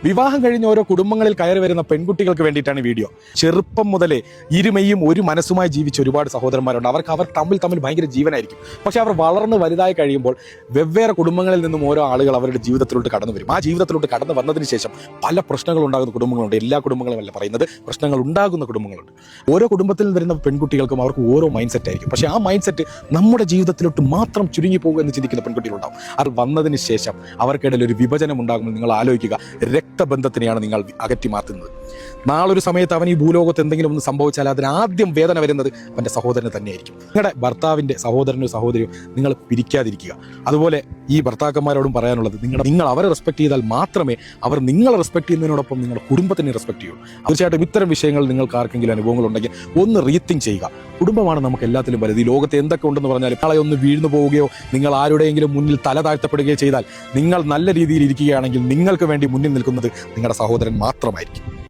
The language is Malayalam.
വിവാഹം കഴിഞ്ഞ് ഓരോ കുടുംബങ്ങളിൽ കയറി വരുന്ന പെൺകുട്ടികൾക്ക് വേണ്ടിയിട്ടാണ് വീഡിയോ. ചെറുപ്പം മുതലേ ഇരുമയും ഒരു മനസ്സുമായി ജീവിച്ച ഒരുപാട് സഹോദരന്മാരുണ്ട്. അവർ തമ്മിൽ ഭയങ്കര ജീവനായിരിക്കും. പക്ഷെ അവർ വളർന്ന് വലുതായി കഴിയുമ്പോൾ വെവ്വേറെ കുടുംബങ്ങളിൽ നിന്നും ഓരോ ആളുകൾ അവരുടെ ജീവിതത്തിലോട്ട് കടന്നു വരും. ആ ജീവിതത്തിലോട്ട് കടന്നു വന്നതിന് ശേഷം പല പ്രശ്നങ്ങൾ ഉണ്ടാകുന്ന കുടുംബങ്ങളുണ്ട്. എല്ലാ കുടുംബങ്ങളുമല്ല പറയുന്നത്, പ്രശ്നങ്ങൾ ഉണ്ടാകുന്ന കുടുംബങ്ങളുണ്ട്. ഓരോ കുടുംബത്തിൽ വരുന്ന പെൺകുട്ടികൾക്കും അവർക്ക് ഓരോ മൈൻഡ് സെറ്റ് ആയിരിക്കും. പക്ഷേ ആ മൈൻഡ് സെറ്റ് നമ്മുടെ ജീവിതത്തിലോട്ട് മാത്രം ചുരുങ്ങി പോകുക എന്ന് ചിന്തിക്കുന്ന പെൺകുട്ടികളുണ്ടാവും. അത് വന്നതിന് ശേഷം അവർക്കിടയിൽ ഒരു വിഭജനം ഉണ്ടാകുമ്പോൾ നിങ്ങൾ ആലോചിക്കുക, രക്തബന്ധത്തിനെയാണ് നിങ്ങൾ അകറ്റി മാറ്റുന്നത്. നാളൊരു സമയത്ത് അവൻ ഈ ഭൂലോകത്ത് എന്തെങ്കിലും ഒന്ന് സംഭവിച്ചാൽ അതിന് ആദ്യം വേദന വരുന്നത് അവൻ്റെ സഹോദരന് തന്നെയായിരിക്കും. നിങ്ങളുടെ ഭർത്താവിൻ്റെ സഹോദരനോ സഹോദരിയോ നിങ്ങൾ പിരിക്കാതിരിക്കുക. അതുപോലെ ഈ ഭർത്താക്കന്മാരോടും പറയാനുള്ളത്, നിങ്ങൾ അവരെ റെസ്പെക്ട് ചെയ്താൽ മാത്രമേ അവർ നിങ്ങളെ റെസ്പെക്ട് ചെയ്യുന്നതിനോടൊപ്പം നിങ്ങളുടെ കുടുംബത്തിനെ റെസ്പെക്ട് ചെയ്യുള്ളൂ. തീർച്ചയായിട്ടും ഇത്തരം വിഷയങ്ങൾ നിങ്ങൾക്ക് ആർക്കെങ്കിലും അനുഭവങ്ങളുണ്ടെങ്കിൽ ഒന്ന് റീത്തിങ്ക് ചെയ്യുക. കുടുംബമാണ് നമുക്ക് എല്ലാത്തിലും വലുത്. ഈ ലോകത്ത് എന്തൊക്കെ ഉണ്ടെന്ന് പറഞ്ഞാലും നാളെ ഒന്ന് വീഴ്ന്നു പോവുകയോ നിങ്ങൾ ആരുടെയെങ്കിലും മുന്നിൽ തല താഴ്ത്തപ്പെടുകയോ ചെയ്താൽ നിങ്ങൾ നല്ല രീതിയിൽ ഇരിക്കുകയാണെങ്കിൽ നിങ്ങൾക്ക് വേണ്ടി മുന്നിൽ നിൽക്കുന്നത് നിങ്ങളുടെ സഹോദരൻ മാത്രമായിരിക്കും.